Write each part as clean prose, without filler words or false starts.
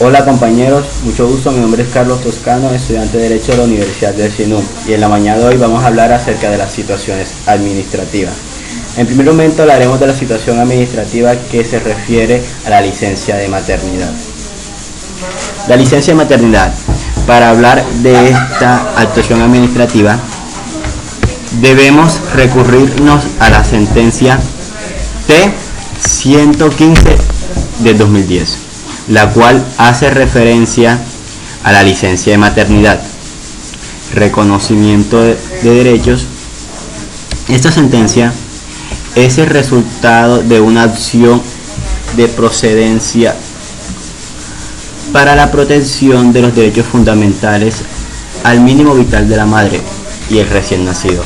Hola compañeros, mucho gusto, mi nombre es Carlos Toscano, estudiante de Derecho de la Universidad del SINUM, y en la mañana de hoy vamos a hablar acerca de las situaciones administrativas. En primer momento hablaremos de la situación administrativa que se refiere a la licencia de maternidad. La licencia de maternidad. Para hablar de esta actuación administrativa, debemos recurrirnos a la sentencia T-115 de 2010, la cual hace referencia a la licencia de maternidad, reconocimiento de derechos. Esta sentencia es el resultado de una acción de procedencia para la protección de los derechos fundamentales al mínimo vital de la madre y el recién nacido.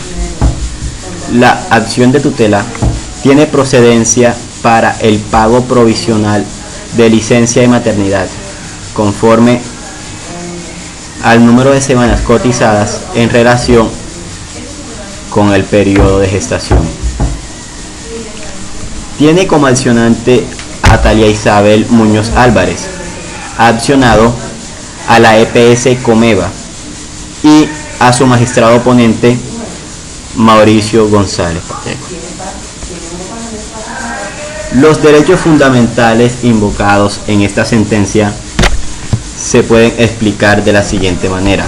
La acción de tutela tiene procedencia para el pago provisional de licencia de maternidad, conforme al número de semanas cotizadas en relación con el periodo de gestación. Tiene como accionante a Talia Isabel Muñoz Álvarez, accionado a la EPS Comeva y a su magistrado oponente Mauricio González Pacheco. Los derechos fundamentales invocados en esta sentencia se pueden explicar de la siguiente manera.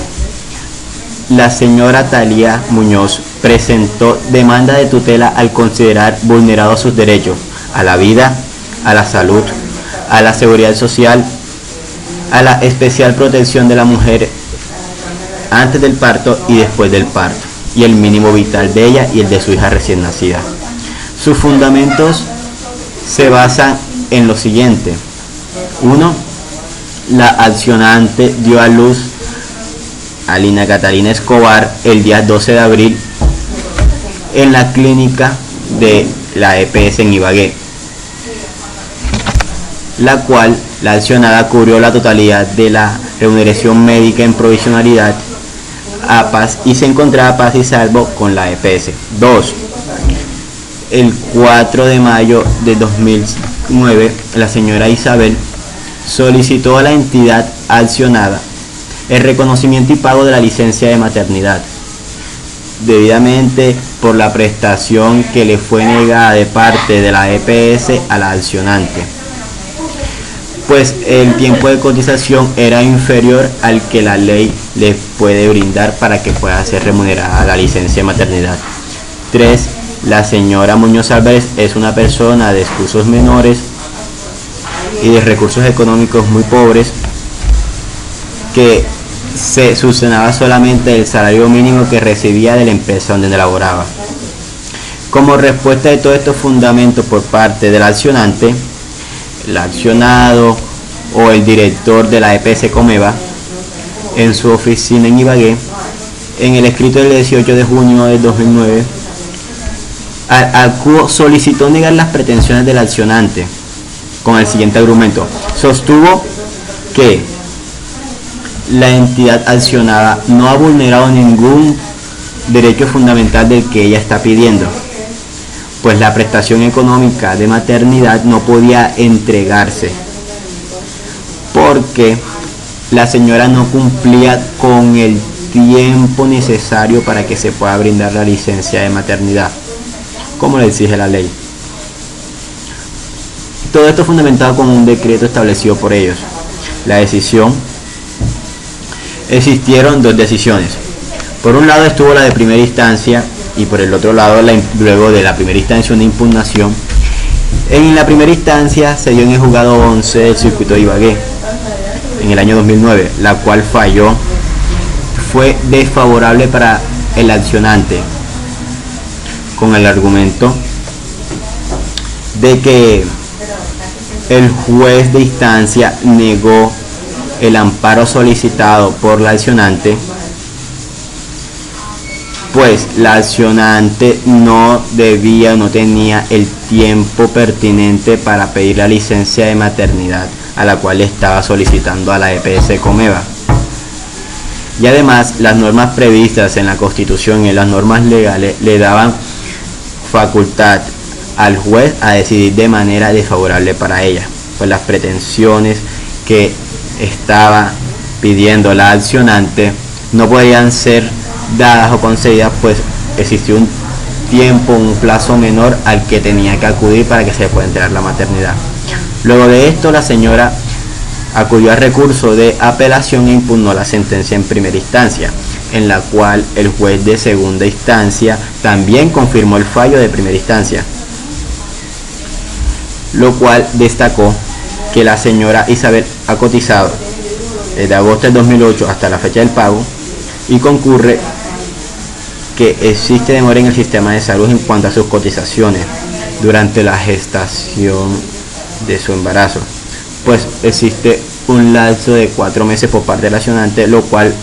La señora Talia Muñoz presentó demanda de tutela al considerar vulnerados sus derechos a la vida, a la salud, a la seguridad social, a la especial protección de la mujer antes del parto y después del parto, y el mínimo vital de ella y el de su hija recién nacida. Sus fundamentos se basan en lo siguiente. 1. La accionante dio a luz a Lina Catalina Escobar el día 12 de abril en la clínica de la EPS en Ibagué, la cual la accionada cubrió la totalidad de la remuneración médica en provisionalidad APAS y se encontraba paz y salvo con la EPS. 2. El 4 de mayo de 2009, la señora Isabel solicitó a la entidad accionada el reconocimiento y pago de la licencia de maternidad, debidamente por la prestación que le fue negada de parte de la EPS a la accionante, pues el tiempo de cotización era inferior al que la ley le puede brindar para que pueda ser remunerada la licencia de maternidad. 3. La señora Muñoz Álvarez es una persona de esposos menores y de recursos económicos muy pobres que se subsanaba solamente del salario mínimo que recibía de la empresa donde laboraba. Como respuesta de todos estos fundamentos por parte del accionante, el accionado o el director de la EPS Comeva, en su oficina en Ibagué, en el escrito del 18 de junio de 2009, solicitó negar las pretensiones del accionante con el siguiente argumento. Sostuvo que la entidad accionada no ha vulnerado ningún derecho fundamental del que ella está pidiendo, pues la prestación económica de maternidad no podía entregarse porque la señora no cumplía con el tiempo necesario para que se pueda brindar la licencia de maternidad, como le exige la ley. Todo esto fundamentado con un decreto establecido por ellos. La decisión, existieron dos decisiones. Por un lado estuvo la de primera instancia y por el otro lado luego de la primera instancia una impugnación. En la primera instancia se dio en el juzgado 11 del circuito de Ibagué en el año 2009, la cual falló, fue desfavorable para el accionante con el argumento de que el juez de instancia negó el amparo solicitado por la accionante, pues la accionante no tenía el tiempo pertinente para pedir la licencia de maternidad a la cual estaba solicitando a la EPS Comeva. Y además las normas previstas en la Constitución y en las normas legales le daban facultad al juez a decidir de manera desfavorable para ella, pues las pretensiones que estaba pidiendo la accionante no podían ser dadas o concedidas, pues existió un tiempo, un plazo menor al que tenía que acudir para que se le pueda entregar la maternidad. Luego de esto, la señora acudió al recurso de apelación e impugnó la sentencia en primera instancia, en la cual el juez de segunda instancia también confirmó el fallo de primera instancia, lo cual destacó que la señora Isabel ha cotizado desde agosto del 2008 hasta la fecha del pago, y concurre que existe demora en el sistema de salud en cuanto a sus cotizaciones durante la gestación de su embarazo, pues existe un lapso de 4 meses por parte del accionante, lo cual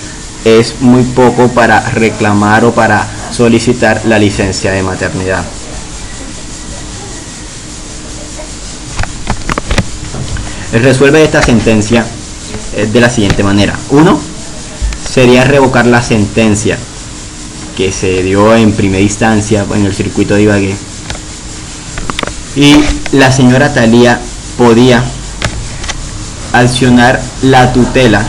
es muy poco para reclamar o para solicitar la licencia de maternidad. El resuelve de esta sentencia es de la siguiente manera. 1. Sería revocar la sentencia que se dio en primera instancia en el circuito de Ibagué, y la señora Talía podía accionar la tutela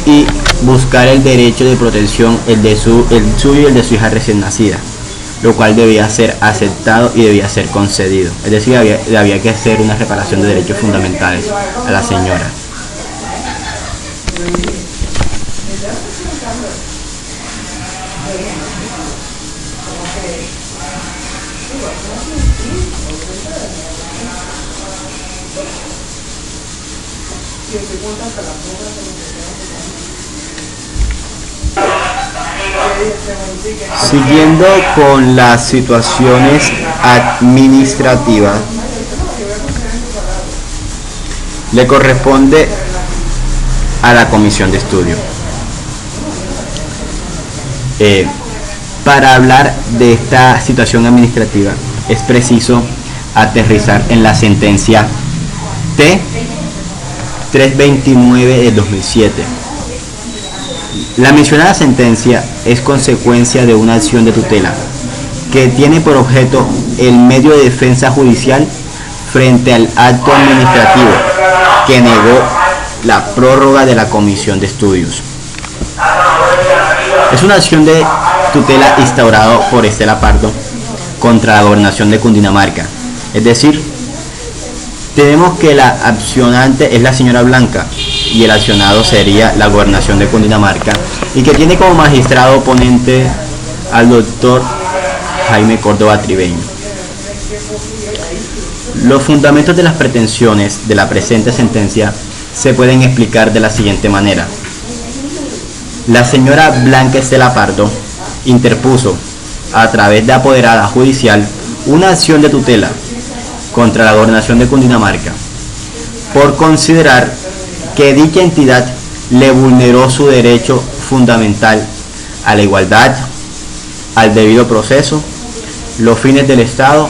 y buscar el derecho de protección, el suyo y el de su hija recién nacida, lo cual debía ser aceptado y debía ser concedido. Es decir, había que hacer una reparación de derechos fundamentales a la señora. Siguiendo con las situaciones administrativas, le corresponde a la comisión de estudio. Para hablar de esta situación administrativa es preciso aterrizar en la sentencia T-329 de 2007. La mencionada sentencia es consecuencia de una acción de tutela que tiene por objeto el medio de defensa judicial frente al acto administrativo que negó la prórroga de la comisión de estudios. Es una acción de tutela instaurada por Estela Pardo contra la gobernación de Cundinamarca. Es decir, tenemos que la accionante es la señora Blanca y el accionado sería la gobernación de Cundinamarca, y que tiene como magistrado oponente al doctor Jaime Córdoba Tribeño. Los fundamentos de las pretensiones de la presente sentencia se pueden explicar de la siguiente manera. La señora Blanca Estela Pardo interpuso, a través de apoderada judicial, una acción de tutela contra la gobernación de Cundinamarca por considerar que dicha entidad le vulneró su derecho fundamental a la igualdad, al debido proceso, los fines del Estado,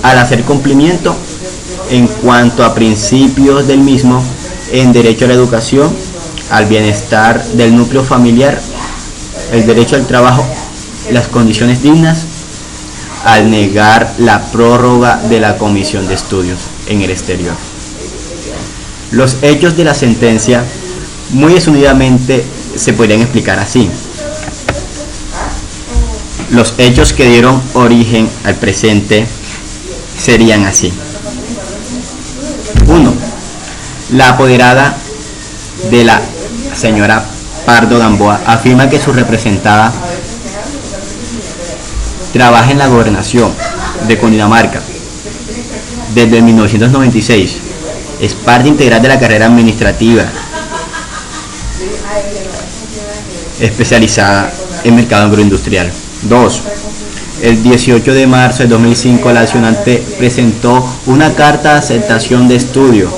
al hacer cumplimiento en cuanto a principios del mismo, en derecho a la educación, al bienestar del núcleo familiar, el derecho al trabajo, las condiciones dignas, al negar la prórroga de la comisión de estudios en el exterior. Los hechos de la sentencia, muy resumidamente, se podrían explicar así. Los hechos que dieron origen al presente serían así. 1. La apoderada de la señora Pardo Gamboa afirma que su representada trabaja en la gobernación de Cundinamarca desde 1996. Es parte integral de la carrera administrativa especializada en mercado agroindustrial. 2. El 18 de marzo de 2005, la accionante presentó una carta de aceptación de estudio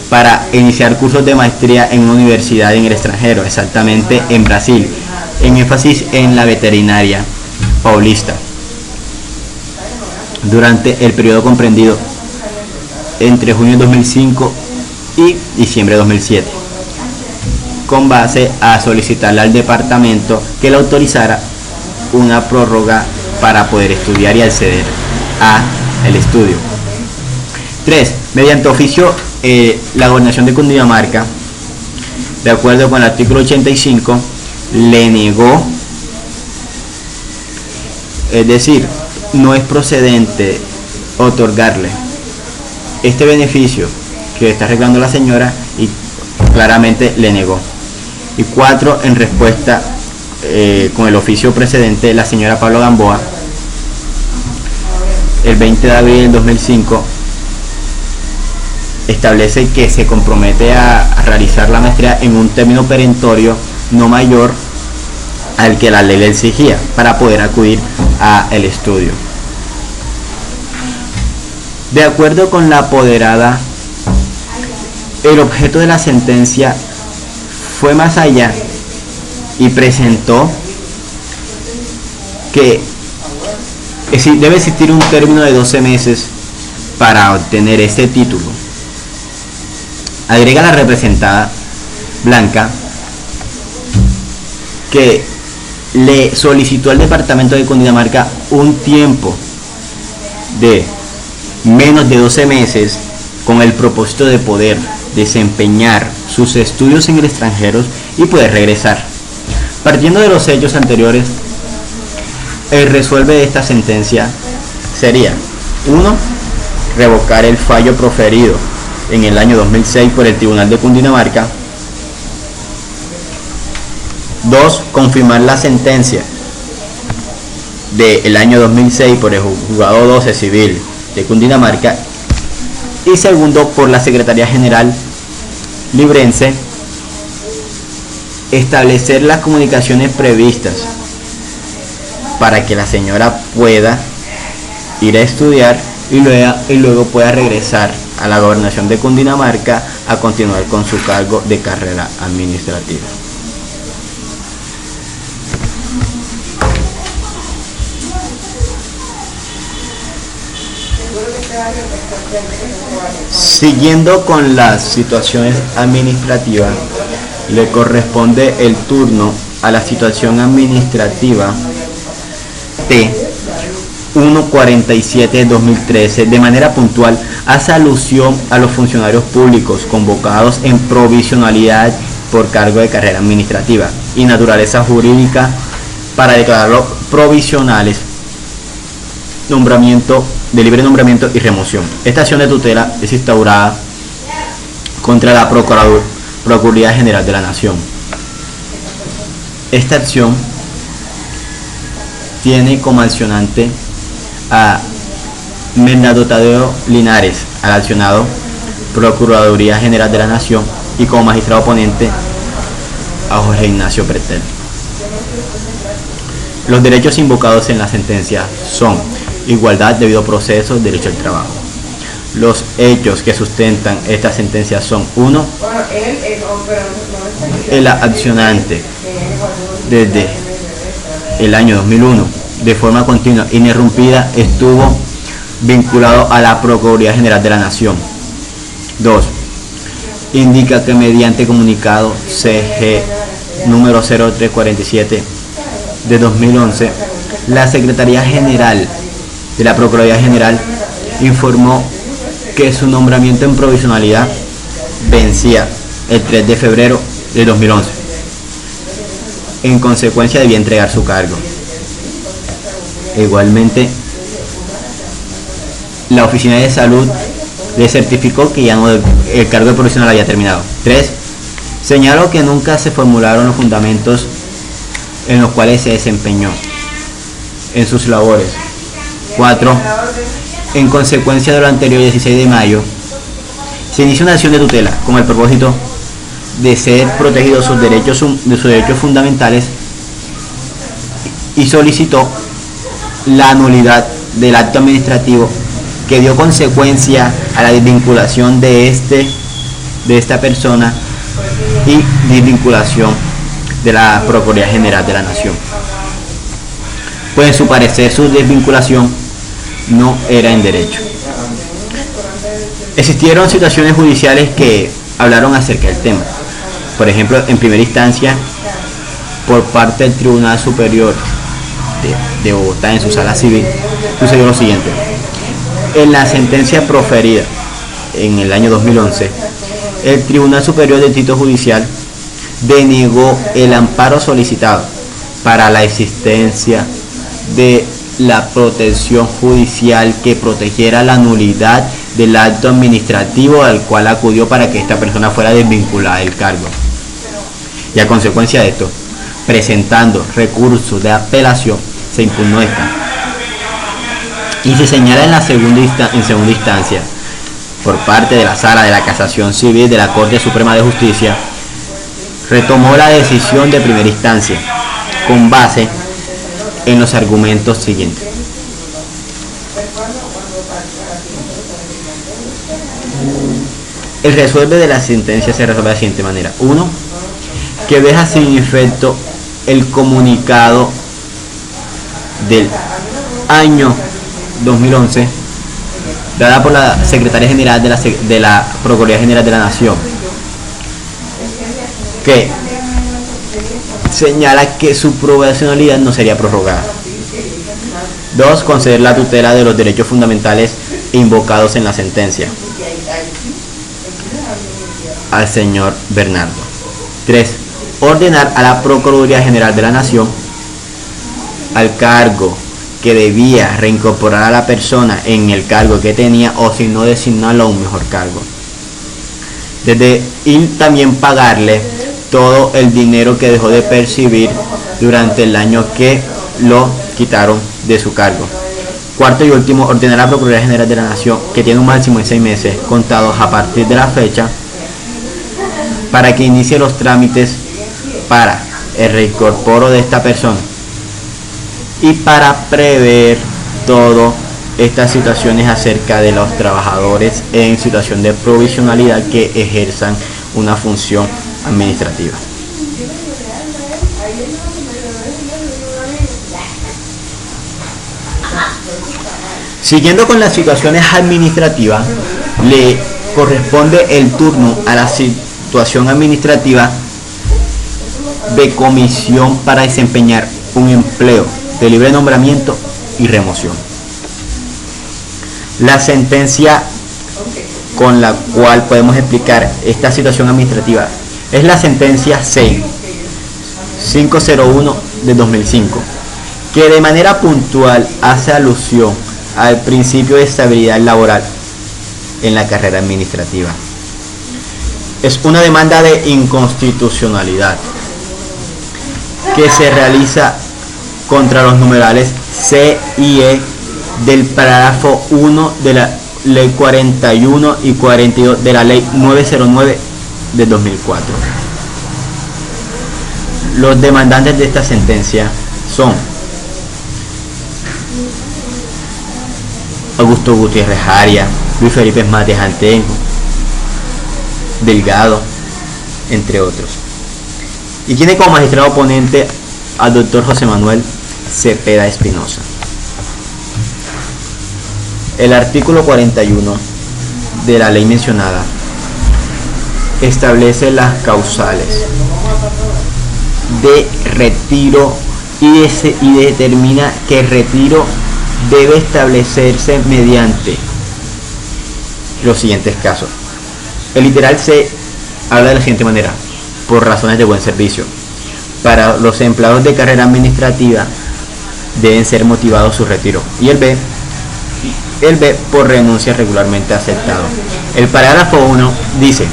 para iniciar cursos de maestría en una universidad en el extranjero, exactamente en Brasil, en énfasis en la veterinaria paulista, durante el periodo comprendido entre junio de 2005 y diciembre de 2007, con base a solicitarle al departamento que le autorizara una prórroga para poder estudiar y acceder a el estudio. 3. Mediante oficio la gobernación de Cundinamarca, de acuerdo con el artículo 85, le negó, es decir, no es procedente otorgarle este beneficio que está arreglando la señora, y claramente le negó. Y 4, en respuesta con el oficio precedente, la señora Pablo Gamboa, el 20 de abril del 2005, establece que se compromete a realizar la maestría en un término perentorio no mayor al que la ley le exigía para poder acudir al estudio. De acuerdo con la apoderada, el objeto de la sentencia fue más allá y presentó que debe existir un término de 12 meses para obtener este título. Agrega la representada Blanca que le solicitó al departamento de Cundinamarca un tiempo de menos de 12 meses con el propósito de poder desempeñar sus estudios en el extranjero y poder regresar. Partiendo de los hechos anteriores, el resuelve de esta sentencia sería: 1. Revocar el fallo proferido en el año 2006 por el Tribunal de Cundinamarca. 2. Confirmar la sentencia del año 2006 por el Juzgado 12 Civil de Cundinamarca. Y segundo, por la Secretaría General librense, establecer las comunicaciones previstas para que la señora pueda ir a estudiar y luego pueda regresar a la gobernación de Cundinamarca a continuar con su cargo de carrera administrativa. Siguiendo con las situaciones administrativas, le corresponde el turno a la situación administrativa T 147/2013. De manera puntual hace alusión a los funcionarios públicos convocados en provisionalidad por cargo de carrera administrativa y naturaleza jurídica para declararlos provisionales, de libre nombramiento y remoción. Esta acción de tutela es instaurada contra la Procuraduría General de la Nación. Esta acción tiene como accionante a Bernardo Tadeo Linares, al accionado Procuraduría General de la Nación, y como magistrado ponente a Jorge Ignacio Pretel. Los derechos invocados en la sentencia son igualdad, debido proceso, derecho al trabajo. Los hechos que sustentan esta sentencia son: 1. El accionante desde el año 2001 de forma continua e ininterrumpida estuvo vinculado a la Procuraduría General de la Nación. 2. Indica que mediante comunicado CG número 0347 de 2011, la Secretaría General de la Procuraduría General informó que su nombramiento en provisionalidad vencía el 3 de febrero de 2011. En consecuencia, debía entregar su cargo. Igualmente, la Oficina de Salud le certificó que ya el cargo de provisional había terminado. 3. Señaló que nunca se formularon los fundamentos en los cuales se desempeñó en sus labores. 4. En consecuencia de lo anterior, 16 de mayo, se inició una acción de tutela con el propósito de ser protegidos sus derechos fundamentales y solicitó la nulidad del acto administrativo que dio consecuencia a la desvinculación de esta persona y desvinculación de la Procuraduría General de la Nación. Pues en su parecer su desvinculación no era en derecho. Existieron situaciones judiciales que hablaron acerca del tema. Por ejemplo, en primera instancia, por parte del Tribunal Superior de Bogotá, en su sala civil, sucedió lo siguiente: en la sentencia proferida en el año 2011, el Tribunal Superior de Distrito Judicial denegó el amparo solicitado para la existencia de la protección judicial que protegiera la nulidad del acto administrativo al cual acudió para que esta persona fuera desvinculada del cargo. Y a consecuencia de esto, presentando recursos de apelación, se impugnó esta. Y se señala en segunda instancia, por parte de la Sala de la Casación Civil de la Corte Suprema de Justicia, retomó la decisión de primera instancia con base en los argumentos siguientes. El resuelve de la sentencia se resuelve de la siguiente manera. 1. Que deja sin efecto el comunicado del año 2011 dada por la Secretaria General de la Procuraduría General de la Nación, que señala que su probacionalidad no sería prorrogada. 2. Conceder la tutela de los derechos fundamentales invocados en la sentencia al señor Bernardo. 3. Ordenar a la Procuraduría General de la Nación, al cargo que debía reincorporar a la persona en el cargo que tenía, o si no, designarlo a un mejor cargo. Y también pagarle todo el dinero que dejó de percibir durante el año que lo quitaron de su cargo. 4 y último, ordenar a la Procuraduría General de la Nación, que tiene un máximo de 6 meses contados a partir de la fecha, para que inicie los trámites para el reincorporo de esta persona y para prever todas estas situaciones acerca de los trabajadores en situación de provisionalidad que ejerzan una función administrativa. Siguiendo con las situaciones administrativas, le corresponde el turno a la situación administrativa de comisión para desempeñar un empleo de libre nombramiento y remoción. La sentencia con la cual podemos explicar esta situación administrativa es la sentencia 501 de 2005, que de manera puntual hace alusión al principio de estabilidad laboral en la carrera administrativa. Es una demanda de inconstitucionalidad que se realiza contra los numerales C y E del parágrafo 1 de la Ley 41 y 42 de la Ley 909 de 2004. Los demandantes de esta sentencia son Augusto Gutiérrez Arias, Luis Felipe Matías Antengo, Delgado, entre otros. Y tiene como magistrado oponente al doctor José Manuel Cepeda Espinosa. El artículo 41 de la ley mencionada establece las causales de retiro y determina que el retiro debe establecerse mediante los siguientes casos. El literal C habla de la siguiente manera: por razones de buen servicio. Para los empleados de carrera administrativa deben ser motivados su retiro. Y el B por renuncia regularmente aceptado. El parágrafo 1 dice: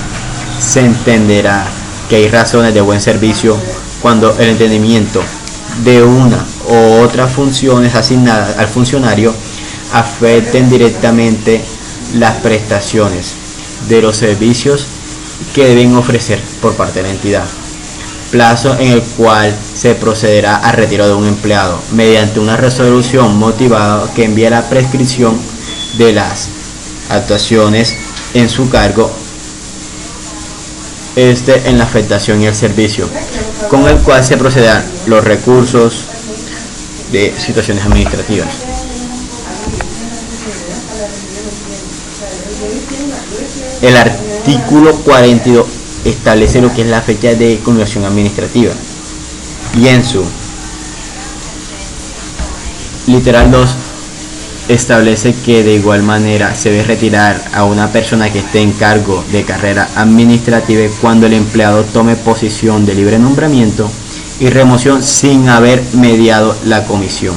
se entenderá que hay razones de buen servicio cuando el entendimiento de una u otras funciones asignadas al funcionario afecten directamente las prestaciones de los servicios que deben ofrecer por parte de la entidad, plazo en el cual se procederá al retiro de un empleado mediante una resolución motivada que envíe la prescripción de las actuaciones en su cargo en la afectación y el servicio, con el cual se procederán los recursos de situaciones administrativas. El artículo 42 establece lo que es la fecha de conclusión administrativa, y en su literal 2 establece que de igual manera se debe retirar a una persona que esté en cargo de carrera administrativa cuando el empleado tome posición de libre nombramiento y remoción sin haber mediado la comisión.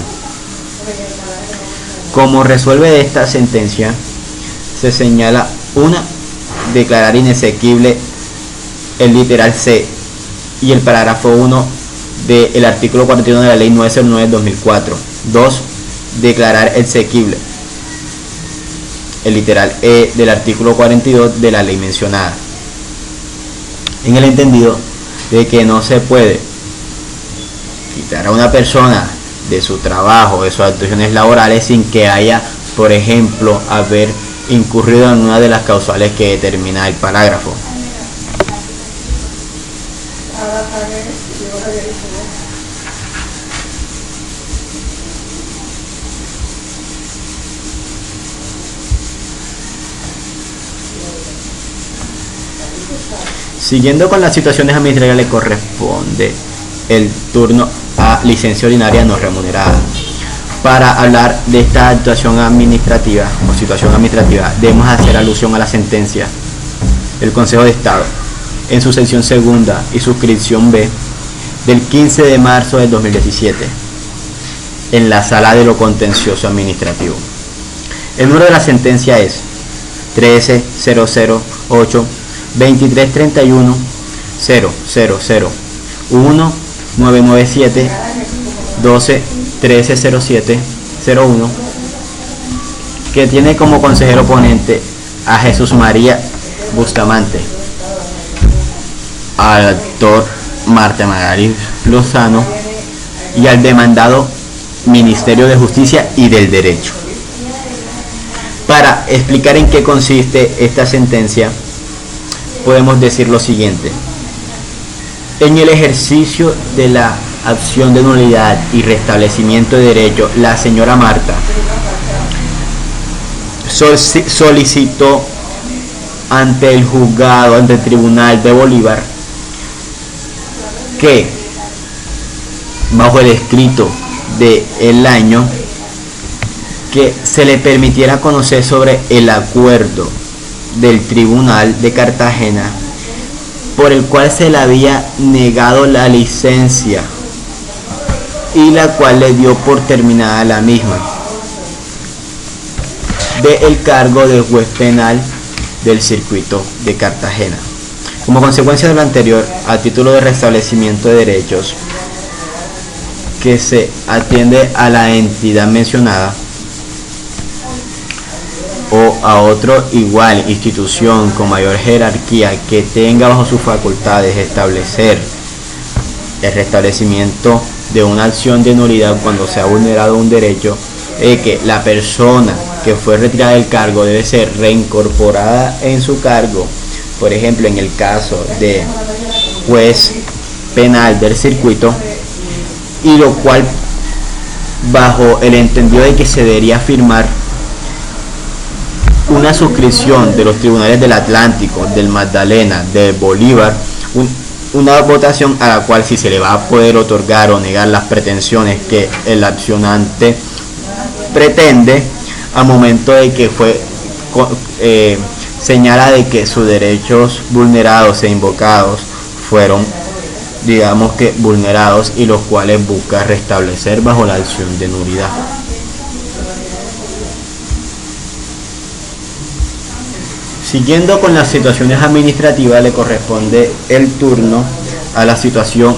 Como resuelve esta sentencia, se señala una, declarar inexequible el literal C y el parágrafo 1 del artículo 41 de la ley 909/2004. 2. Declarar exequible el literal E del artículo 42 de la ley mencionada, en el entendido de que no se puede quitar a una persona de su trabajo, de sus actuaciones laborales, sin que haya, por ejemplo, haber incurrido en una de las causales que determina el parágrafo. Siguiendo con las situaciones administrativas, le corresponde el turno a licencia ordinaria no remunerada. Para hablar de esta actuación administrativa o situación administrativa, debemos hacer alusión a la sentencia del Consejo de Estado en su sección segunda y suscripción B del 15 de marzo del 2017 en la Sala de lo Contencioso Administrativo. El número de la sentencia es 13008 2331 000 1997 12 1307 01, que tiene como consejero ponente a Jesús María Bustamante, al doctor Marta Magaris Lozano y al demandado Ministerio de Justicia y del Derecho. Para explicar en qué consiste esta sentencia, podemos decir lo siguiente: en el ejercicio de la acción de nulidad y restablecimiento de derecho, la señora Marta solicitó ante el juzgado, ante el tribunal de Bolívar, que bajo el escrito del año que se le permitiera conocer sobre el acuerdo del Tribunal de Cartagena por el cual se le había negado la licencia y la cual le dio por terminada la misma del cargo de juez penal del circuito de Cartagena. Como consecuencia de lo anterior, a título de restablecimiento de derechos, que se atiende a la entidad mencionada o a otro igual institución con mayor jerarquía que tenga bajo sus facultades establecer el restablecimiento de una acción de nulidad cuando se ha vulnerado un derecho, que la persona que fue retirada del cargo debe ser reincorporada en su cargo, por ejemplo en el caso de juez penal del circuito, y lo cual bajo el entendido de que se debería firmar una suscripción de los tribunales del Atlántico, del Magdalena, de Bolívar, una votación a la cual si se le va a poder otorgar o negar las pretensiones que el accionante pretende al momento de que fue señala de que sus derechos vulnerados e invocados fueron, digamos que, vulnerados, y los cuales busca restablecer bajo la acción de nulidad. Siguiendo con las situaciones administrativas, le corresponde el turno a la situación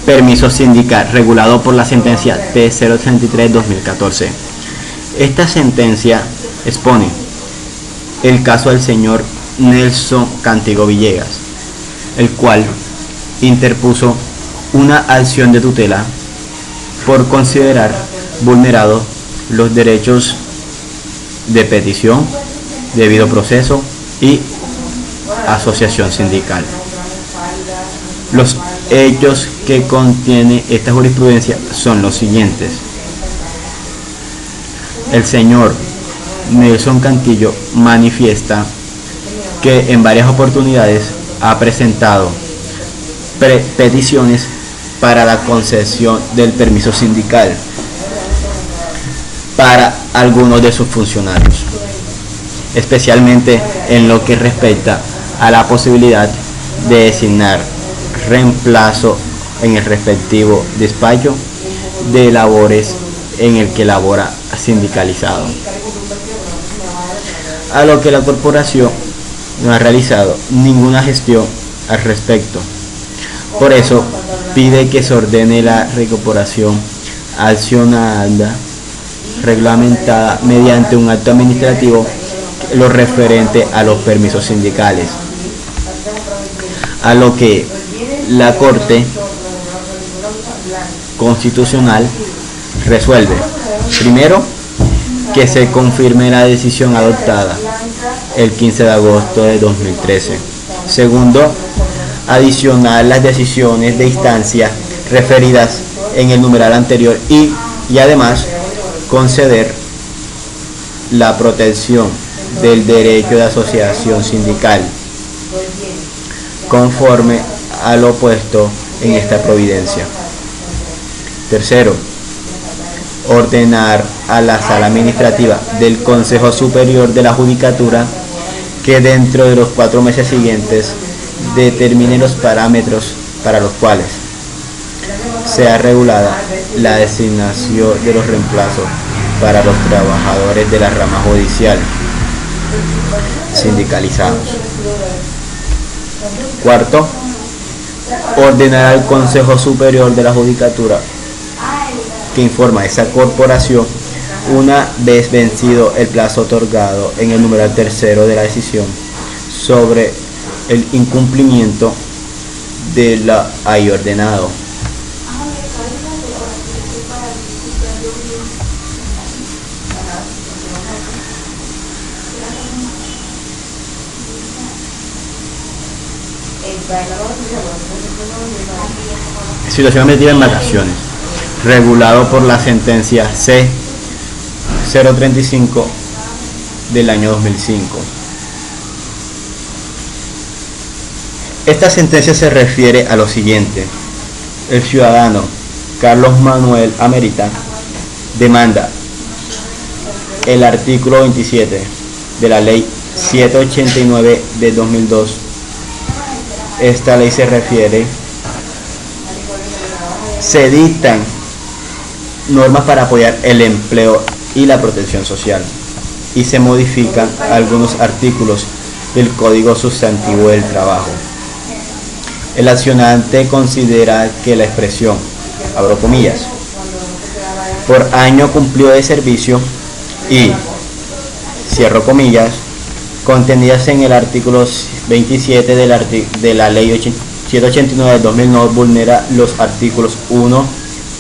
permiso sindical, regulado por la sentencia T083/2014. Esta sentencia expone el caso del señor Nelson Cantigo Villegas, el cual interpuso una acción de tutela por considerar vulnerados los derechos de petición, debido proceso y asociación sindical. Los hechos que contiene esta jurisprudencia son los siguientes: el señor Nelson Cantillo manifiesta que en varias oportunidades ha presentado peticiones para la concesión del permiso sindical, para algunos de sus funcionarios, especialmente en lo que respecta a la posibilidad de designar reemplazo en el respectivo despacho de labores en el que labora sindicalizado, a lo que la corporación no ha realizado ninguna gestión al respecto. Por eso pide que se ordene la reincorporación accionada reglamentada mediante un acto administrativo lo referente a los permisos sindicales, a lo que la Corte Constitucional resuelve. Primero, que se confirme la decisión adoptada el 15 de agosto de 2013. Segundo, adicionar las decisiones de instancia referidas en el numeral anterior y además conceder la protección del derecho de asociación sindical conforme a lo puesto en esta providencia. Tercero, ordenar a la Sala Administrativa del Consejo Superior de la Judicatura que dentro de los 4 meses siguientes determine los parámetros para los cuales sea regulada la designación de los reemplazos para los trabajadores de la rama judicial sindicalizados. Cuarto, ordenar al Consejo Superior de la Judicatura que informa a esa corporación una vez vencido el plazo otorgado en el numeral tercero de la decisión sobre el incumplimiento de la ahí ordenado. Situación administrativa en vacaciones, regulado por la sentencia C-035 del año 2005. Esta sentencia se refiere a lo siguiente: el ciudadano Carlos Manuel Amérita demanda el artículo 27 de la ley 789 de 2002. Esta ley se dictan normas para apoyar el empleo y la protección social y se modifican algunos artículos del Código Sustantivo del Trabajo. El accionante considera que la expresión, abro comillas, por año cumplido de servicio y, cierro comillas, contenidas en el artículo 27 de la ley 789 del 2009 vulnera los artículos 1,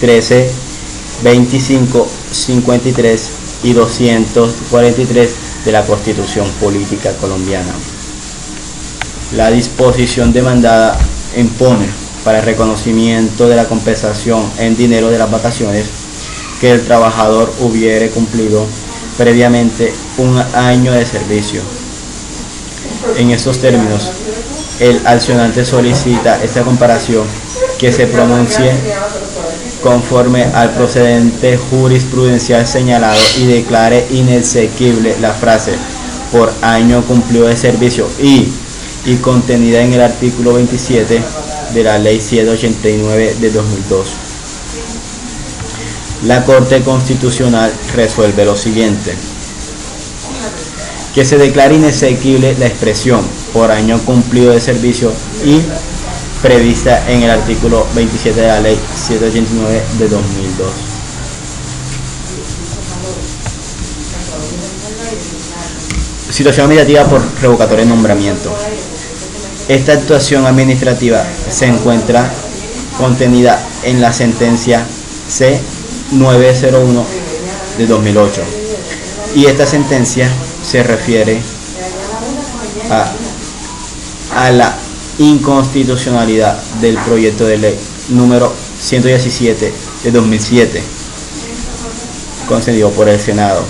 13, 25, 53 y 243 de la Constitución Política Colombiana. La disposición demandada impone para el reconocimiento de la compensación en dinero de las vacaciones que el trabajador hubiere cumplido previamente un año de servicio. En estos términos, el accionante solicita esta comparación que se pronuncie conforme al procedente jurisprudencial señalado y declare inexequible la frase por año cumplido de servicio y contenida en el artículo 27 de la ley 789 de 2002. La Corte Constitucional resuelve lo siguiente: que se declare inexequible la expresión por año cumplido de servicio y prevista en el artículo 27 de la ley 789 de 2002. Situación administrativa por revocatoria de nombramiento. Esta actuación administrativa se encuentra contenida en la sentencia C-901 de 2008 y esta sentencia se refiere a la inconstitucionalidad del proyecto de ley número 117 de 2007 concedido por el Senado.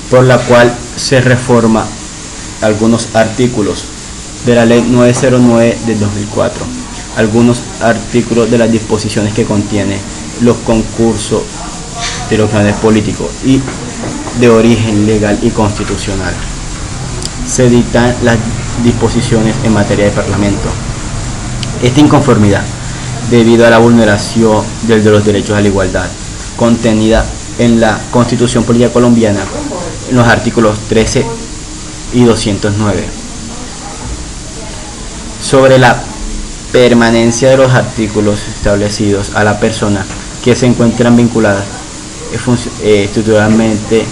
Por la cual se reforma algunos artículos de la Ley 909 del 2004, algunos artículos de las disposiciones que contiene los concursos de los planes políticos y de origen legal y constitucional. Se dictan las disposiciones en materia de parlamento. Esta inconformidad, debido a la vulneración de los derechos a la igualdad contenida en la Constitución Política Colombiana, en los artículos 13 y 209, sobre la permanencia de los artículos establecidos a la persona que se encuentran vinculadas estructuralmente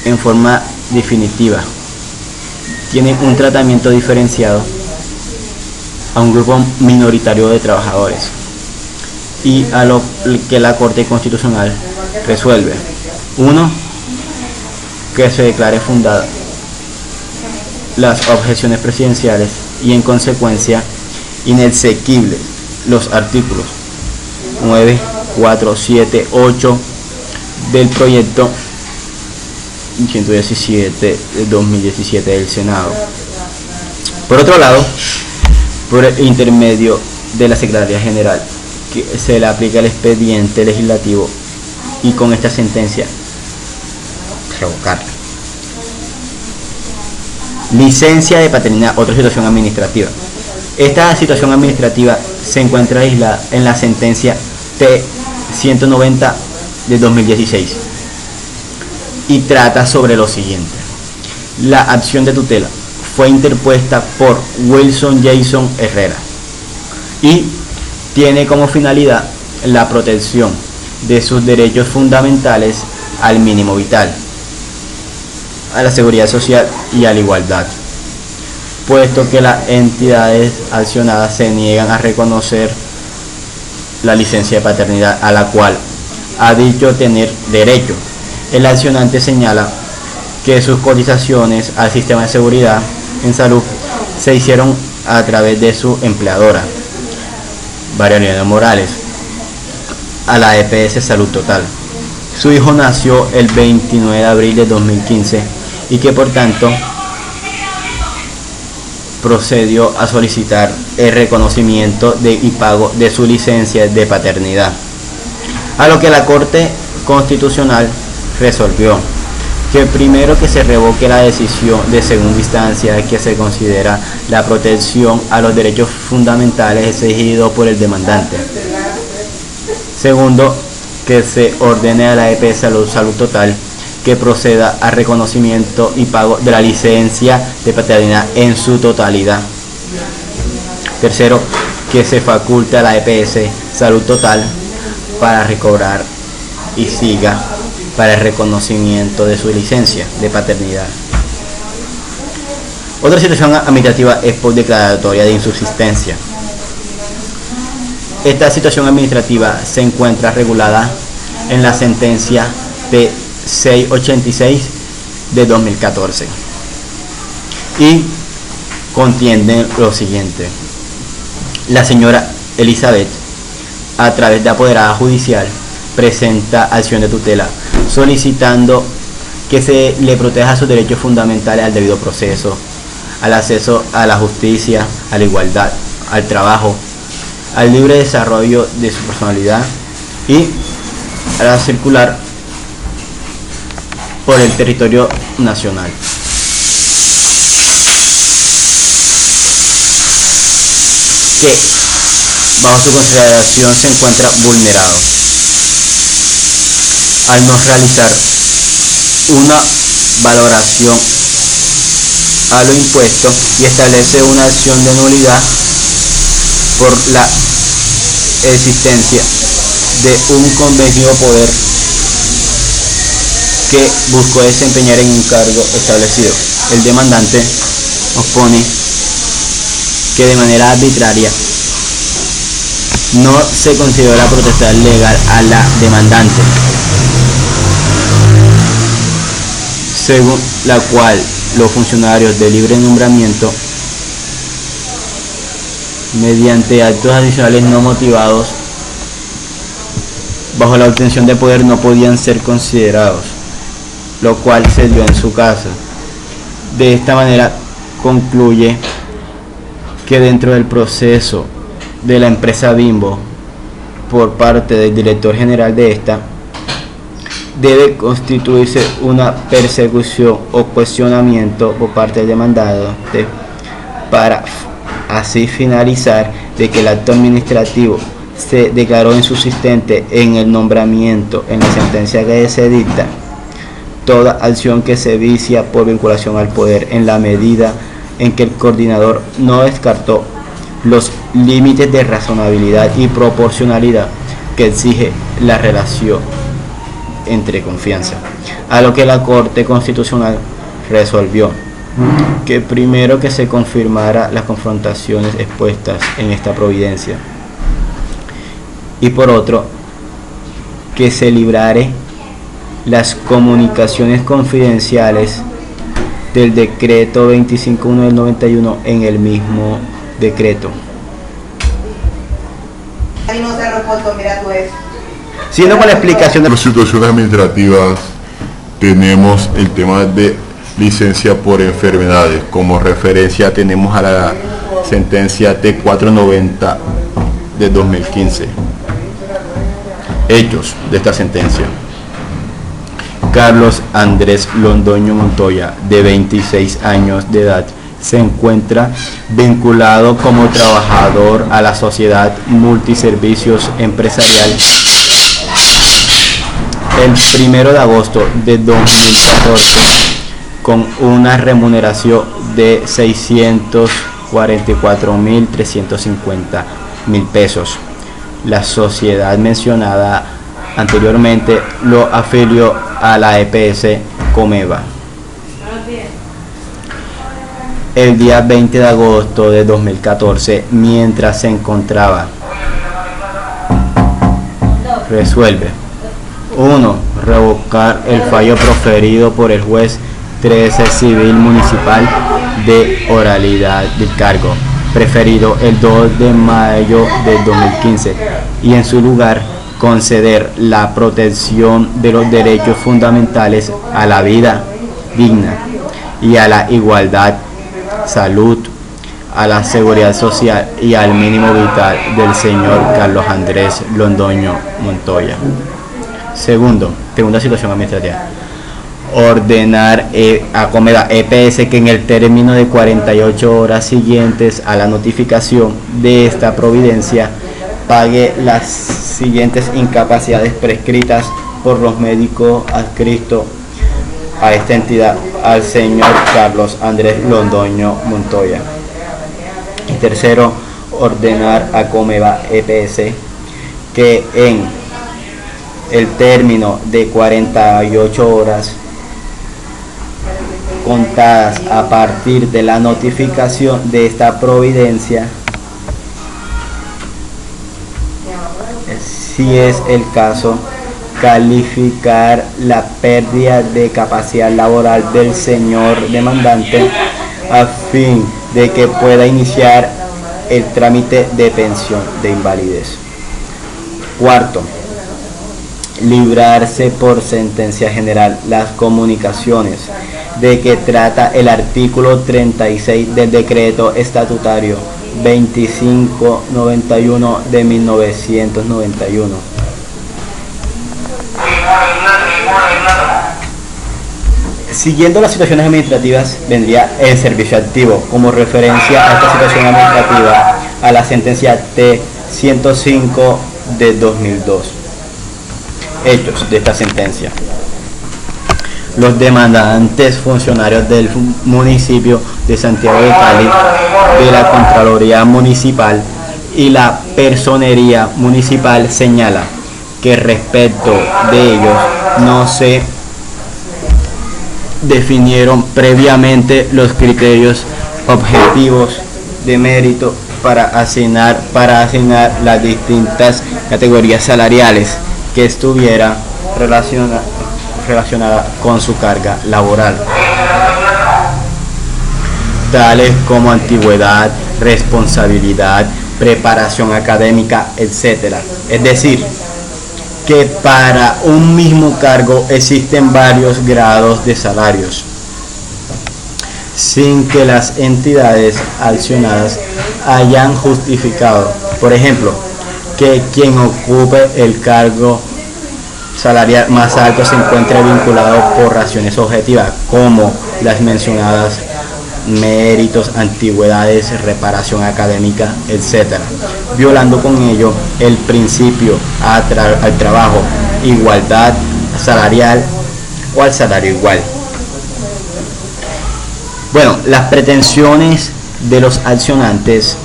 en forma definitiva, tienen un tratamiento diferenciado a un grupo minoritario de trabajadores y a lo que la Corte Constitucional resuelve. 1. Que se declare fundada las objeciones presidenciales y en consecuencia inexequibles los artículos 9, 4, 7, 8 del proyecto 117 de 2017 del Senado. Por otro lado, por el intermedio de la Secretaría General, que se le aplica el expediente legislativo y con esta sentencia revocarla. Licencia de paternidad, otra situación administrativa. Esta situación administrativa se encuentra aislada en la sentencia T-190 de 2016 y trata sobre lo siguiente. La acción de tutela fue interpuesta por Wilson Jason Herrera y tiene como finalidad la protección de sus derechos fundamentales al mínimo vital, a la seguridad social y a la igualdad, puesto que las entidades accionadas se niegan a reconocer la licencia de paternidad a la cual ha dicho tener derecho. El accionante señala que sus cotizaciones al sistema de seguridad en salud se hicieron a través de su empleadora, Mariana Morales, a la EPS Salud Total. Su hijo nació el 29 de abril de 2015 y que por tanto procedió a solicitar el reconocimiento y pago de su licencia de paternidad, a lo que la Corte Constitucional resolvió que primero que se revoque la decisión de segunda instancia que se considera la protección a los derechos fundamentales exigidos por el demandante. Segundo, que se ordene a la EPS Salud Total que proceda al reconocimiento y pago de la licencia de paternidad en su totalidad. Tercero, que se faculte a la EPS Salud Total para recobrar y siga para el reconocimiento de su licencia de paternidad. Otra situación administrativa es por declaratoria de insubsistencia. Esta situación administrativa se encuentra regulada en la sentencia P686 de 2014 y contiene lo siguiente. La señora Elizabeth, a través de apoderada judicial, presenta acción de tutela solicitando que se le proteja sus derechos fundamentales al debido proceso, al acceso a la justicia, a la igualdad, al trabajo, al libre desarrollo de su personalidad y a la circular por el territorio nacional. Que bajo su consideración se encuentra vulnerado al no realizar una valoración a lo impuesto y establece una acción de nulidad por la existencia de un convenido poder que buscó desempeñar en un cargo establecido. El demandante opone que de manera arbitraria no se considera la potestad legal a la demandante, según la cual los funcionarios de libre nombramiento mediante actos adicionales no motivados bajo la obtención de poder no podían ser considerados, lo cual se dio en su caso. De esta manera concluye que dentro del proceso de la empresa Bimbo, por parte del director general de esta, debe constituirse una persecución o cuestionamiento por parte del demandado para así finalizar de que el acto administrativo se declaró insubsistente en el nombramiento en la sentencia que se dicta toda acción que se vicia por vinculación al poder en la medida en que el coordinador no descartó los límites de razonabilidad y proporcionalidad que exige la relación entre confianza, a lo que la Corte Constitucional resolvió que primero que se confirmara las confrontaciones expuestas en esta providencia y por otro que se librare las comunicaciones confidenciales del decreto 25.1 del 91 en el mismo decreto. Siguiendo con la explicación de las situaciones administrativas, tenemos el tema de licencia por enfermedades. Como referencia tenemos a la sentencia T490 de 2015. Hechos de esta sentencia: Carlos Andrés Londoño Montoya, de 26 años de edad, se encuentra vinculado como trabajador a la Sociedad Multiservicios Empresarial el 1 de agosto de 2014 con una remuneración de 644.350.000 pesos. La sociedad mencionada anteriormente lo afilió a la EPS Comeva. El día 20 de agosto de 2014, mientras se encontraba, resuelve: 1. Revocar el fallo proferido por el juez 13 civil municipal de oralidad del cargo, preferido el 2 de mayo de 2015, y en su lugar conceder la protección de los derechos fundamentales a la vida digna y a la igualdad, salud, a la seguridad social y al mínimo vital del señor Carlos Andrés Londoño Montoya. Segunda situación administrativa: ordenar a Comeva EPS que en el término de 48 horas siguientes a la notificación de esta providencia pague las siguientes incapacidades prescritas por los médicos adscritos a esta entidad al señor Carlos Andrés Londoño Montoya. Y tercero, ordenar a Comeva EPS que en el término de 48 horas contadas a partir de la notificación de esta providencia, si es el caso, calificar la pérdida de capacidad laboral del señor demandante a fin de que pueda iniciar el trámite de pensión de invalidez. Cuarto, librarse por sentencia general las comunicaciones de que trata el artículo 36 del decreto estatutario 2591 de 1991. Siguiendo las situaciones administrativas vendría el servicio activo como referencia a esta situación administrativa a la sentencia T105 de 2002. Hechos de esta sentencia: los demandantes funcionarios del municipio de Santiago de Cali, de la Contraloría Municipal y la Personería Municipal señala que respecto de ellos no se definieron previamente los criterios objetivos de mérito para asignar las distintas categorías salariales que estuviera relacionada con su carga laboral, tales como antigüedad, responsabilidad, preparación académica, etc. Es decir, que para un mismo cargo existen varios grados de salarios. sin que las entidades accionadas hayan justificado, por ejemplo, que quien ocupe el cargo salarial más alto se encuentre vinculado por razones objetivas, como las mencionadas méritos, antigüedades, reparación académica, etc., violando con ello el principio al trabajo, igualdad salarial o al salario igual. Bueno, las pretensiones de los accionantes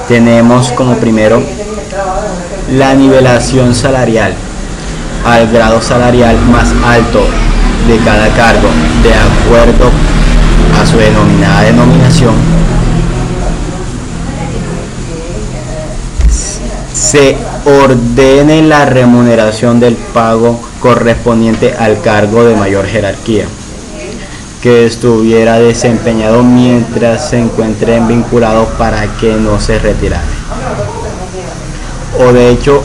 tenemos como primero la nivelación salarial al grado salarial más alto de cada cargo, de acuerdo a su denominada denominación. Se ordene la remuneración del pago correspondiente al cargo de mayor jerarquía que estuviera desempeñado mientras se encuentren vinculados para que no se retirara, o de hecho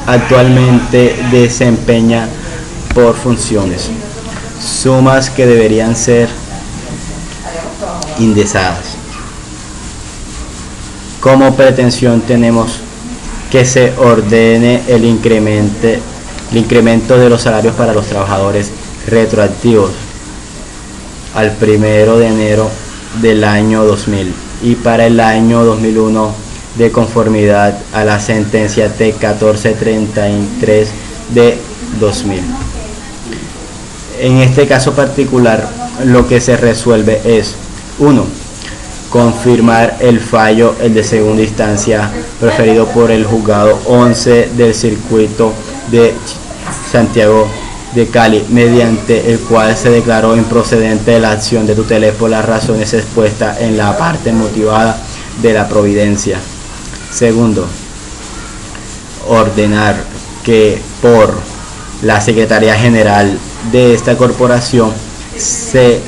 actualmente desempeña por funciones, sumas que deberían ser indexadas. Como pretensión tenemos que se ordene el incremento de los salarios para los trabajadores retroactivos al 1 de enero del año 2000 y para el año 2001 de conformidad a la sentencia T1433 de 2000. En este caso particular, lo que se resuelve es 1. Confirmar el fallo, el de segunda instancia, proferido por el juzgado 11 del circuito de Santiago de Cali, mediante el cual se declaró improcedente la acción de tutela por las razones expuestas en la parte motivada de la providencia. Segundo, ordenar que por la Secretaría General de esta corporación se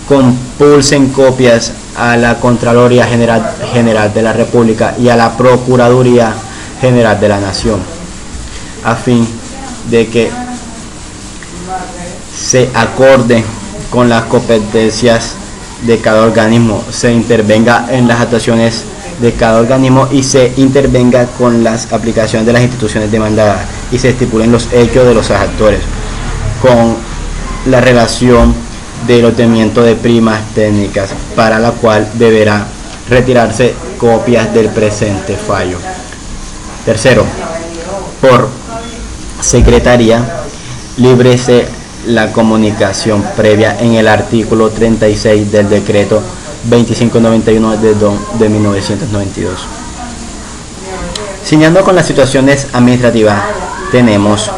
compulsen copias a la Contraloría General de la República y a la Procuraduría General de la Nación, a fin de que se acorde con las competencias de cada organismo, se intervenga en las actuaciones de cada organismo y se intervenga con las aplicaciones de las instituciones demandadas y se estipulen los hechos de los actores con la relación del obtenimiento de primas técnicas, para la cual deberá retirarse copias del presente fallo. Tercero, por Secretaría, líbrese la comunicación previa en el artículo 36 del decreto 2591 de 1992. Siguiendo con las situaciones administrativas, tenemos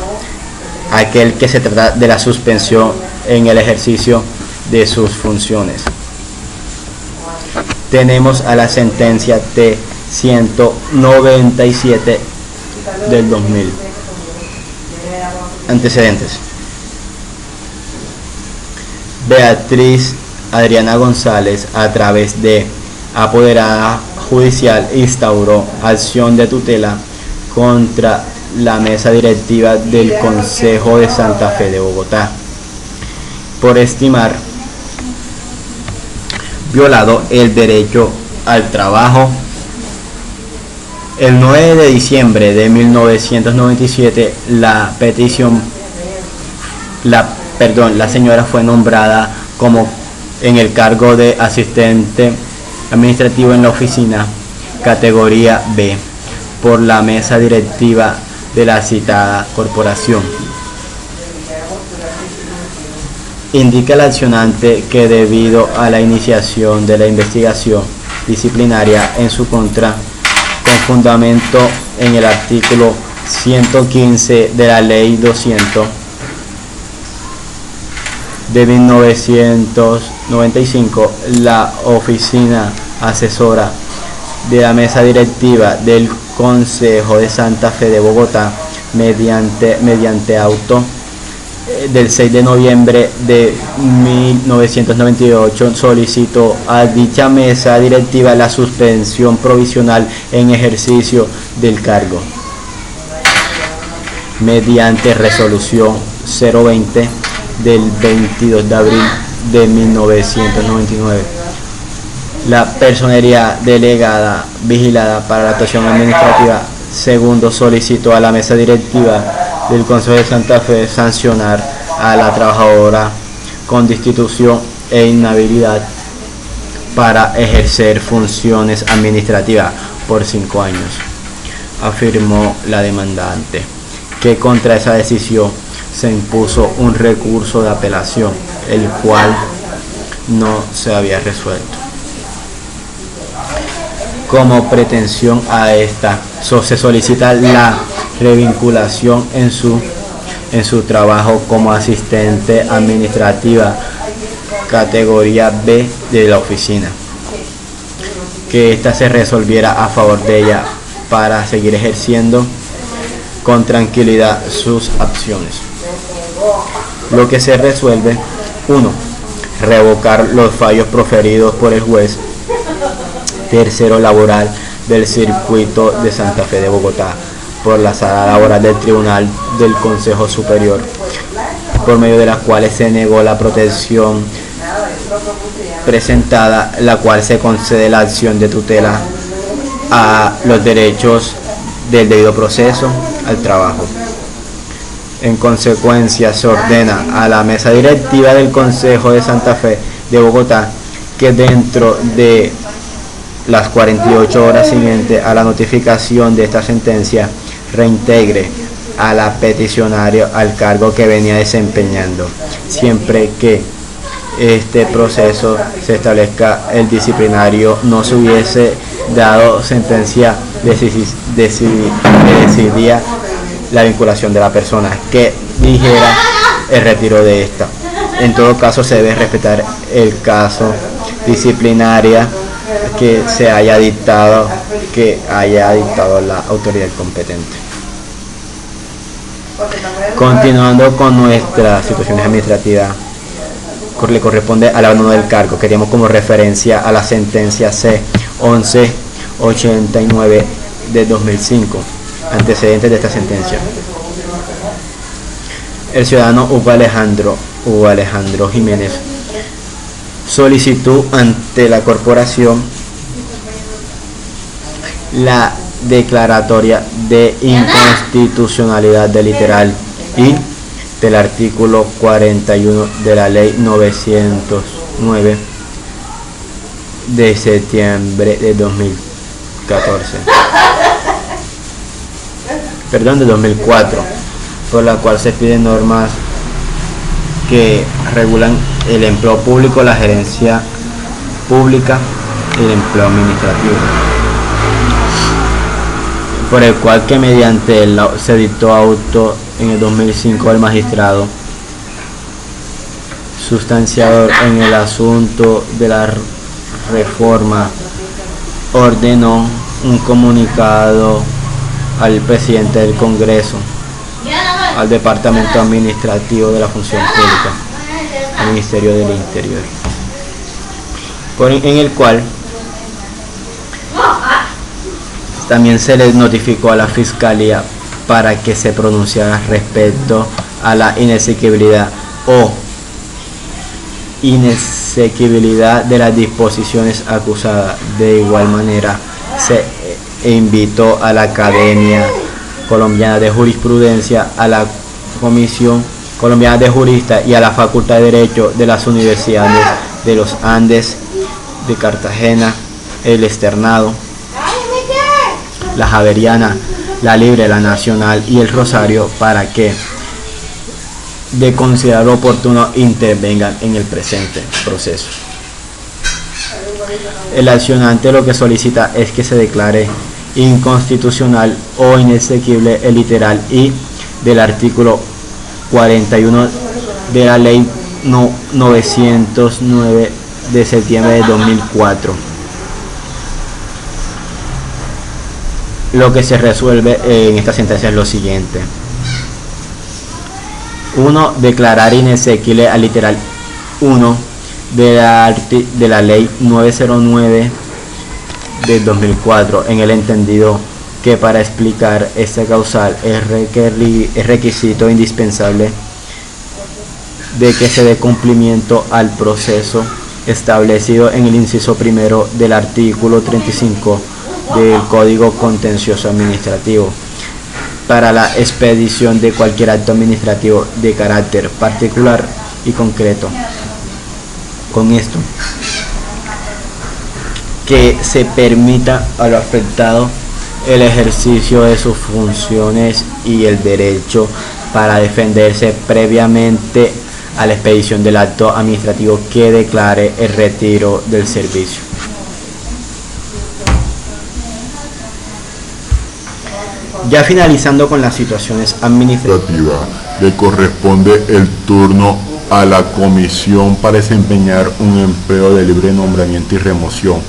aquel que se trata de la suspensión en el ejercicio de sus funciones. Tenemos a la sentencia T197 del 2000. Antecedentes: Beatriz Adriana González, a través de apoderada judicial, instauró acción de tutela contra la mesa directiva del Consejo de Santa Fe de Bogotá por estimar violado el derecho al trabajo. El 9 de diciembre de 1997 la señora fue nombrada como en el cargo de asistente administrativo en la oficina categoría B por la mesa directiva de la citada corporación. Indica el accionante que debido a la iniciación de la investigación disciplinaria en su contra, con fundamento en el artículo 115 de la Ley 200 de 1995, la oficina asesora de la mesa directiva del Consejo de Santa Fe de Bogotá, mediante auto del 6 de noviembre de 1998, solicitó a dicha mesa directiva la suspensión provisional en ejercicio del cargo mediante resolución 020 del 22 de abril de 1999. La personería delegada vigilada para la actuación administrativa, segundo, solicitó a la mesa directiva del Consejo de Santa Fe sancionar a la trabajadora con destitución e inhabilidad para ejercer funciones administrativas por 5 años. Afirmó la demandante que contra esa decisión se impuso un recurso de apelación, el cual no se había resuelto. Como pretensión a esta, se solicita la revinculación en su trabajo como asistente administrativa categoría B de la oficina, que ésta se resolviera a favor de ella para seguir ejerciendo con tranquilidad sus acciones. Lo que se resuelve: 1. Revocar los fallos proferidos por el juez tercero laboral del Circuito de Santa Fe de Bogotá por la Sala Laboral del Tribunal del Consejo Superior, por medio de las cuales se negó la protección presentada, la cual se concede la acción de tutela a los derechos del debido proceso al trabajo. En consecuencia, se ordena a la mesa directiva del Consejo de Santa Fe de Bogotá que dentro de las 48 horas siguientes a la notificación de esta sentencia reintegre a la peticionaria al cargo que venía desempeñando, siempre que este proceso se establezca el disciplinario no se hubiese dado sentencia decidía la vinculación de la persona que dijera el retiro de esta. En todo caso, se debe respetar el caso disciplinaria que haya dictado la autoridad competente. Continuando con nuestras situaciones administrativas, le corresponde al abandono del cargo. Queríamos como referencia a la sentencia C-1189 de 2005. Antecedentes de esta sentencia: el ciudadano Hugo Alejandro Jiménez solicitó ante la corporación la declaratoria de inconstitucionalidad del literal y del artículo 41 de la ley 909 de septiembre de 2004, por la cual se piden normas que regulan el empleo público, la gerencia pública y el empleo administrativo, por el cual que mediante se dictó auto en el 2005 al magistrado sustanciador en el asunto de la reforma, ordenó un comunicado al presidente del Congreso, al Departamento Administrativo de la Función Pública, al Ministerio del Interior, en el cual también se les notificó a la Fiscalía para que se pronunciara respecto a la inexequibilidad de las disposiciones acusadas. De igual manera, se invitó a la Academia Colombiana de Jurisprudencia, a la Comisión Colombiana de Juristas y a la Facultad de Derecho de las Universidades de los Andes, de Cartagena, el Externado, la Javeriana, la Libre, la Nacional y el Rosario, para que, de considerar oportuno, intervengan en el presente proceso. El accionante lo que solicita es que se declare inconstitucional o inexequible el literal I del artículo 41 de la ley 909 de septiembre de 2004. Lo que se resuelve en esta sentencia es lo siguiente: 1. Declarar inexequible al literal 1 de la ley 909 del 2004, en el entendido que para explicar esta causal es requisito indispensable de que se dé cumplimiento al proceso establecido en el inciso primero del artículo 35 del Código Contencioso Administrativo para la expedición de cualquier acto administrativo de carácter particular y concreto. Con esto, que se permita a lo afectado el ejercicio de sus funciones y el derecho para defenderse previamente a la expedición del acto administrativo que declare el retiro del servicio. Ya finalizando con las situaciones administrativas, le corresponde el turno a la comisión para desempeñar un empleo de libre nombramiento y remoción.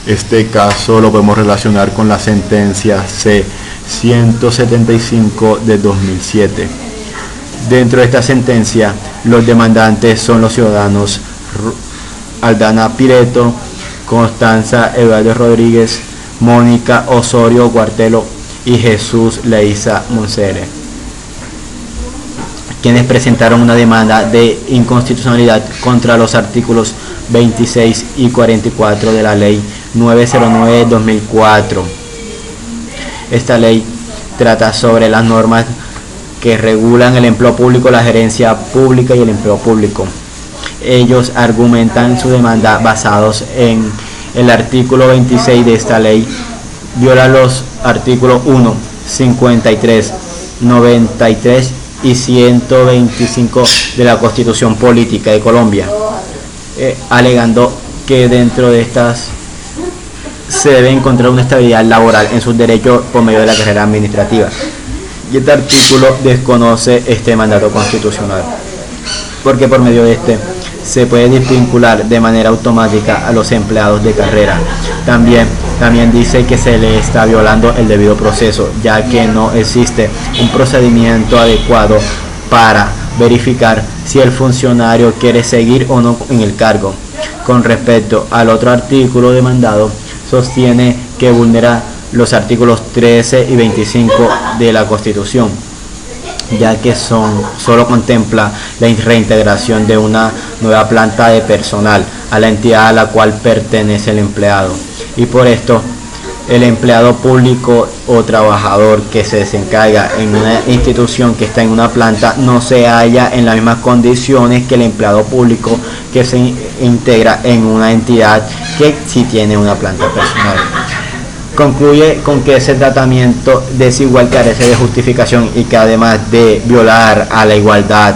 Este caso lo podemos relacionar con la sentencia C-175 de 2007. Dentro de esta sentencia, los demandantes son los ciudadanos Aldana Pireto, Constanza Eduardo Rodríguez, Mónica Osorio Guartelo y Jesús Leiza Monsere, quienes presentaron una demanda de inconstitucionalidad contra los artículos 26 y 44 de la Ley 909/2004. Esta ley trata sobre las normas que regulan el empleo público, la gerencia pública y el empleo público. Ellos argumentan su demanda basados en el artículo 26 de esta ley. Viola los artículos 1, 53, 93 y 125 de la Constitución Política de Colombia, alegando que dentro de estas se debe encontrar una estabilidad laboral en sus derechos por medio de la carrera administrativa. Y este artículo desconoce este mandato constitucional, porque por medio de este se puede desvincular de manera automática a los empleados de carrera. También dice que se le está violando el debido proceso, ya que no existe un procedimiento adecuado para verificar si el funcionario quiere seguir o no en el cargo. Con respecto al otro artículo demandado, sostiene que vulnera los artículos 13 y 25 de la Constitución, ya que solo contempla la reintegración de una nueva planta de personal a la entidad a la cual pertenece el empleado, y por esto el empleado público o trabajador que se desencarga en una institución que está en una planta no se halla en las mismas condiciones que el empleado público que se integra en una entidad que sí tiene una planta personal. Concluye con que ese tratamiento desigual carece de justificación y que además de violar a la igualdad,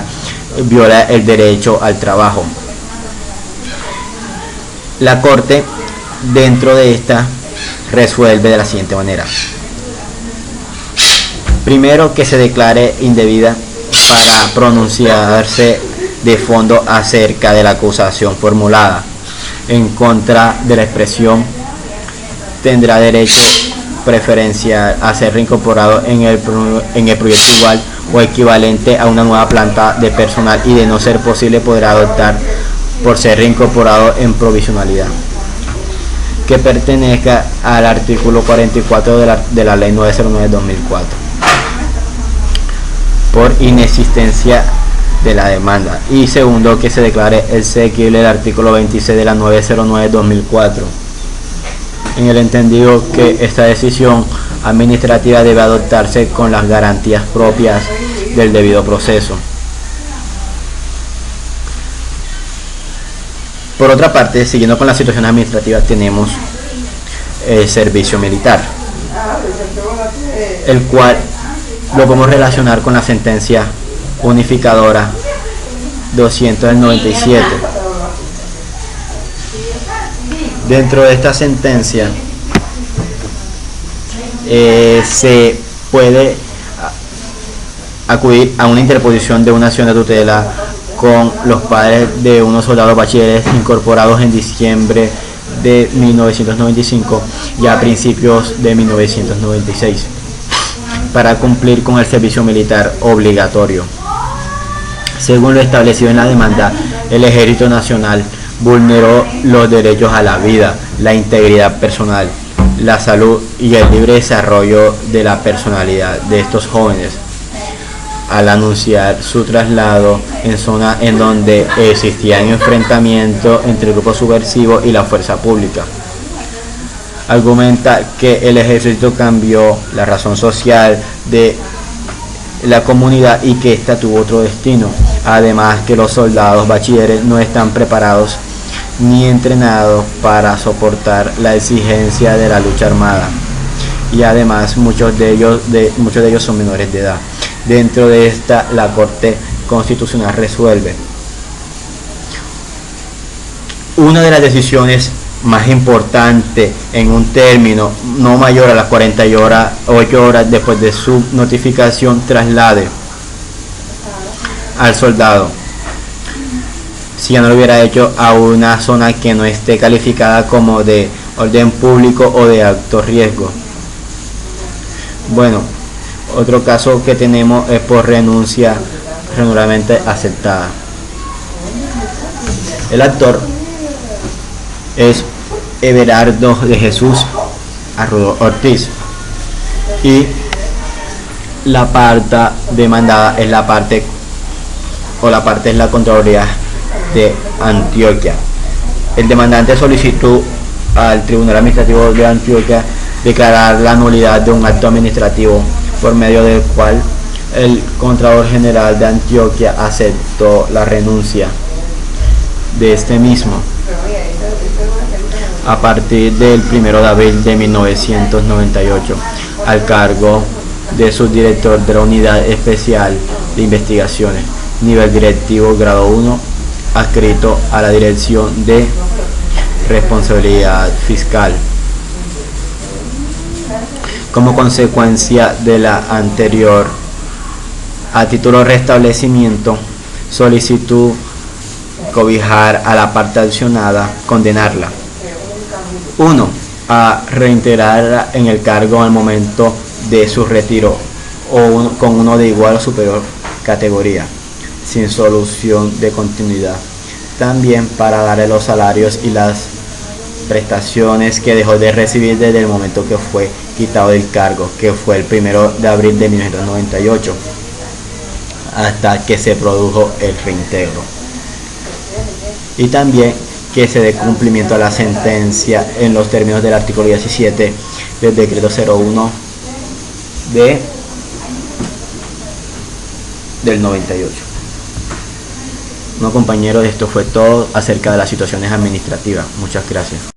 viola el derecho al trabajo. La Corte, dentro de esta, resuelve de la siguiente manera. Primero, que se declare indebida para pronunciarse de fondo acerca de la acusación formulada en contra de la expresión. Tendrá derecho preferencial a ser reincorporado en el proyecto igual o equivalente a una nueva planta de personal, y de no ser posible podrá optar por ser reincorporado en provisionalidad, que pertenezca al artículo 44 de la Ley 909/2004, por inexistencia de la demanda. Y segundo, que se declare exequible el artículo 26 de la 909/2004, en el entendido que esta decisión administrativa debe adoptarse con las garantías propias del debido proceso. Por otra parte, siguiendo con las situaciones administrativas, tenemos el servicio militar, el cual lo podemos relacionar con la sentencia unificadora 297. Dentro de esta sentencia se puede acudir a una interposición de una acción de tutela con los padres de unos soldados bachilleres incorporados en diciembre de 1995 y a principios de 1996 para cumplir con el servicio militar obligatorio. Según lo establecido en la demanda, el Ejército Nacional vulneró los derechos a la vida, la integridad personal, la salud y el libre desarrollo de la personalidad de estos jóvenes, al anunciar su traslado en zona en donde existían enfrentamientos entre el grupo subversivo y la fuerza pública. Argumenta que el ejército cambió la razón social de la comunidad y que ésta tuvo otro destino. Además que los soldados bachilleres no están preparados ni entrenados para soportar la exigencia de la lucha armada. Y además muchos de ellos son menores de edad. Dentro de esta, la Corte Constitucional resuelve. Una de las decisiones más importante en un término no mayor a las 48 horas después de su notificación traslade al soldado, si ya no lo hubiera hecho, a una zona que no esté calificada como de orden público o de alto riesgo. Bueno, otro caso que tenemos es por renuncia regularmente aceptada. El actor es Everardo de Jesús Arrudo Ortiz y la parte demandada es la parte es la Contraloría de Antioquia. El demandante solicitó al Tribunal Administrativo de Antioquia declarar la nulidad de un acto administrativo por medio del cual el Contralor General de Antioquia aceptó la renuncia de este mismo a partir del 1 de abril de 1998 al cargo de subdirector de la Unidad Especial de Investigaciones, nivel directivo grado 1, adscrito a la Dirección de Responsabilidad Fiscal. Como consecuencia de la anterior, a título de restablecimiento, solicitó cobijar a la parte accionada, condenarla. 1. A reintegrarla en el cargo al momento de su retiro o con uno de igual o superior categoría, sin solución de continuidad. También para darle los salarios y las prestaciones que dejó de recibir desde el momento que fue quitado del cargo, que fue el 1 de abril de 1998, hasta que se produjo el reintegro. Y también que se dé cumplimiento a la sentencia en los términos del artículo 17 del decreto 01 del 98. Bueno, compañeros, esto fue todo acerca de las situaciones administrativas. Muchas gracias.